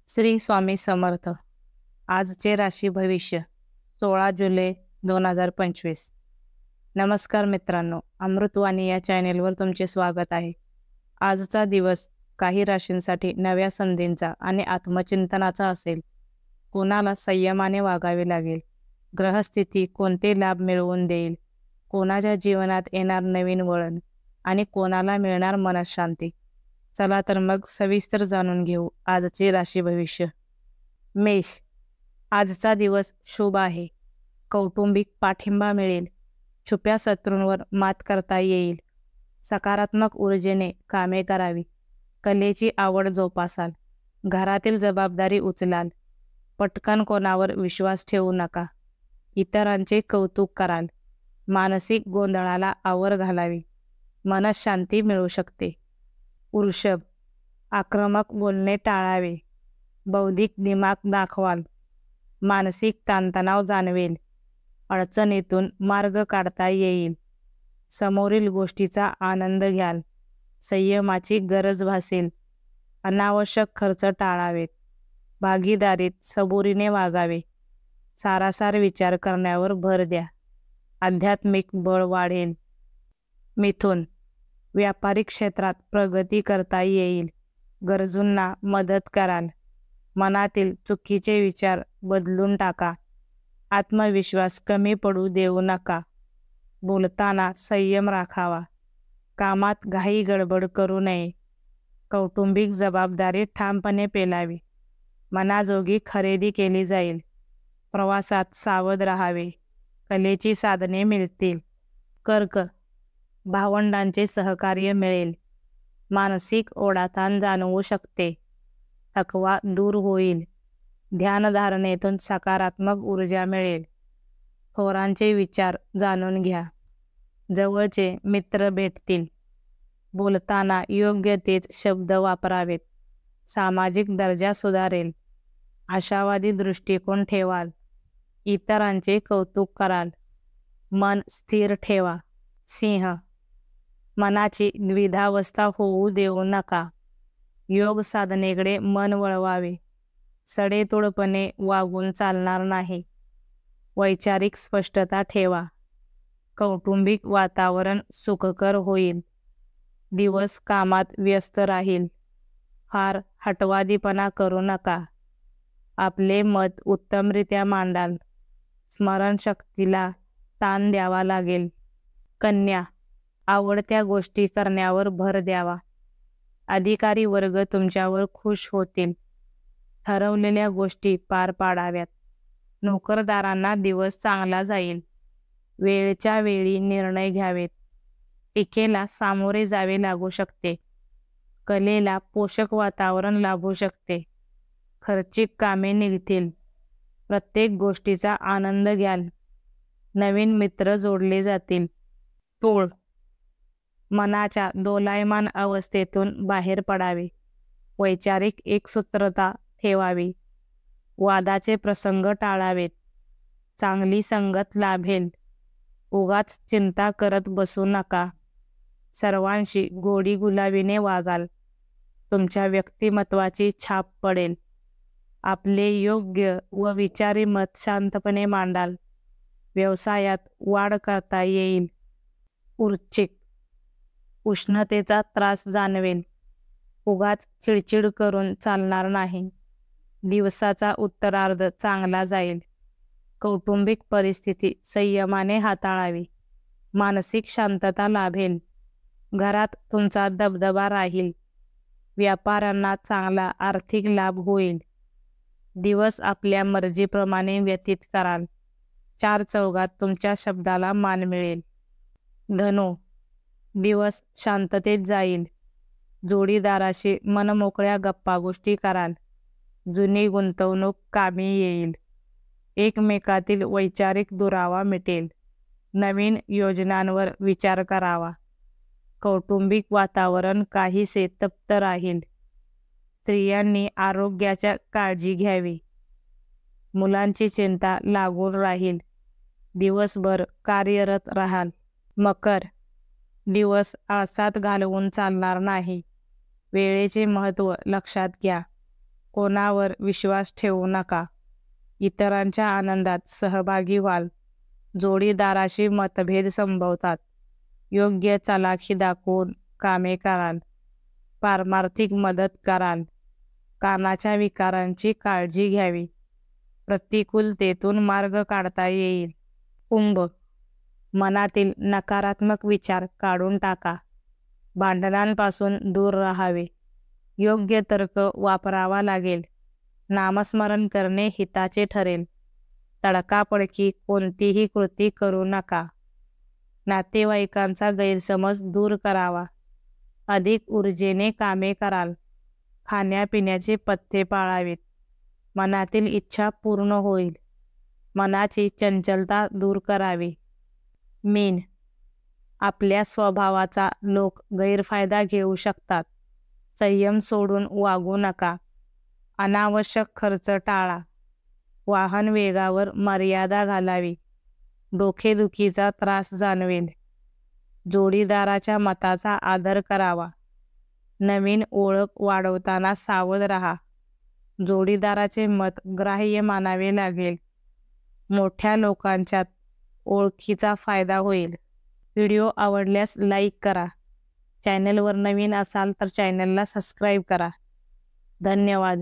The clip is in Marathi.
श्री स्वामी समर्थ. आजचे राशी भविष्य 16 जुलै 2025. नमस्कार मित्रांनो, अमृतवाणी या चॅनेलवर तुमचे स्वागत आहे. आजचा दिवस काही राशींसाठी नव्या संधींचा आणि आत्मचिंतनाचा असेल. कोणाला संयमाने वागावे लागेल, ग्रहस्थिती कोणते लाभ मिळवून देईल, कोणाच्या जीवनात येणार नवीन वळण आणि कोणाला मिळणार मनःशांती. चला तर मग सविस्तर जाणून घेऊ आजचे राशी भविष्य. मेष. आजचा दिवस शुभ आहे. कौटुंबिक पाठिंबा मिळेल. छुप्या शत्रूंवर मात करता येईल. सकारात्मक ऊर्जेने कामे करावी. कलेची आवड जोपासाल. घरातील जबाबदारी उचलाल. पटकन कोणावर विश्वास ठेवू नका. इतरांचे कौतुक कराल. मानसिक गोंधळाला आवर घालावी. मनःशांती मिळू शकते. वृषभ. आक्रमक बोलणे टाळावे. बौद्धिक दिमाग दाखवाल. मानसिक ताणतणाव जाणवेल. अडचणीतून मार्ग काढता येईल. समोरील गोष्टीचा आनंद घ्याल. संयमाची गरज भासेल. अनावश्यक खर्च टाळावेत. भागीदारीत सबुरीने वागावे. सारासार विचार करण्यावर भर द्या. आध्यात्मिक बळ वाढेल. मिथुन. व्यापारिक क्षेत्रात प्रगती करता येईल. गरजूंना मदत कराल. मनातील चुकीचे विचार बदलून टाका. आत्मविश्वास कमी पडू देऊ नका. बोलताना संयम राखावा. कामात घाई गडबड करू नये. कौटुंबिक जबाबदारी ठामपणे पेलावी. मनाजोगी खरेदी केली जाईल. प्रवासात सावध राहावे. कलेची साधने मिळतील. कर्क. भावंडांचे सहकार्य मिळेल. मानसिक ओढाताण जाणवू शकते. थकवा दूर होईल. ध्यानधारणेतून सकारात्मक ऊर्जा मिळेल. थोरांचे विचार जाणून घ्या. जवळचे मित्र भेटतील. बोलताना योग्य तेच शब्द वापरावेत. सामाजिक दर्जा सुधारेल. आशावादी दृष्टिकोन ठेवाल. इतरांचे कौतुक कराल. मन स्थिर ठेवा. सिंह. मनाची द्विधावस्था होऊ देऊ नका. योग साधनेकडे मन वळवावे. सडेतोडपणे वागून चालणार नाही. वैचारिक स्पष्टता ठेवा. कौटुंबिक वातावरण सुखकर होईल. दिवस कामात व्यस्त राहील. फार हटवादीपणा करू नका. आपले मत उत्तमरित्या मांडाल. स्मरणशक्तीला ताण द्यावा लागेल. कन्या. आवडत्या गोष्टी करण्यावर भर द्यावा. अधिकारी वर्ग तुमच्यावर खुश होतील. ठरवलेल्या गोष्टी पार पाडाव्यात. नोकरदारांना दिवस चांगला जाईल. वेळच्या वेळी निर्णय घ्यावेत. टीकेला सामोरे जावे लागू शकते. कलेला पोषक वातावरण लाभू शकते. खर्चिक कामे निघतील. प्रत्येक गोष्टीचा आनंद घ्याल. नवीन मित्र जोडले जातील. तूळ. मनाच्या दोलायमान अवस्थेतून बाहेर पडावे. वैचारिक एकसूत्रता ठेवावी. वादाचे प्रसंग टाळावेत. चांगली संगत लाभेल. उगाच चिंता करत बसू नका. सर्वांशी गोडी गुलाबीने वागाल. तुमच्या व्यक्तिमत्वाची छाप पडेल. आपले योग्य व विचारी मत शांतपणे मांडाल. व्यवसायात वाढ करता येईल. वृश्चिक. उष्णतेचा त्रास जाणवेल. उगाच चिडचिड करून चालणार नाही. दिवसाचा उत्तरार्ध चांगला जाईल. कौटुंबिक परिस्थिती संयमाने हाताळावी. मानसिक शांतता लाभेल. घरात तुमचा दबदबा राहील. व्यापाऱ्यांना चांगला आर्थिक लाभ होईल. दिवस आपल्या मर्जीप्रमाणे व्यतीत कराल. चार चौघात तुमच्या शब्दाला मान मिळेल. धनु. दिवस शांततेत जाईल. जोडीदाराशी मनमोकळ्या गप्पा गोष्टी कराल. जुनी गुंतवणूक कामी येईल. एकमेकातील वैचारिक दुरावा मिटेल. नवीन योजनांवर विचार करावा. कौटुंबिक वातावरण काहीसे तप्त राहील. स्त्रियांनी आरोग्याच्या काळजी घ्यावी. मुलांची चिंता लागून राहील. दिवसभर कार्यरत राहाल. मकर. दिवस आळसात घालवून चालणार नाही. वेळेचे महत्त्व लक्षात घ्या. कोणावर विश्वास ठेवू नका. इतरांच्या आनंदात सहभागी व्हाल. जोडीदाराशी मतभेद संभवतात. योग्य चलाखी दाखवून कामे कराल. पारमार्थिक मदत कराल. कानाच्या विकारांची काळजी घ्यावी. प्रतिकूलतेतून मार्ग काढता येईल. कुंभ, मनातील नकारात्मक विचार काढून टाका. भांडणांपासून दूर राहावे. योग्य तर्क वापरावा लागेल. नामस्मरण करणे हिताचे ठरेल. तडकाफडकी कोणतीही कृती करू नका. नातेवाईकांचा गैरसमज दूर करावा. अधिक ऊर्जेने कामे कराल. खाण्यापिण्याचे पथ्ये पाळावेत. मनातील इच्छा पूर्ण होईल. मनाची चंचलता दूर करावी. मीन, आपल्या स्वभावाचा लोक गैरफायदा घेऊ शकतात. संयम सोडून वागू नका. अनावश्यक खर्च टाळा. वाहन वेगावर मर्यादा घालावी. डोकेदुखीचा त्रास जाणवेल. जोडीदाराच्या मताचा आदर करावा. नवीन ओळख वाढवताना सावध राहा. जोडीदाराचे मत ग्राह्य मानावे लागेल. मोठ्या लोकांच्यात ओळखीचा फायदा होईल. व्हिडिओ आवडल्यास लाईक करा. चॅनलवर नवीन असाल तर चॅनलला सबस्क्राईब करा. धन्यवाद.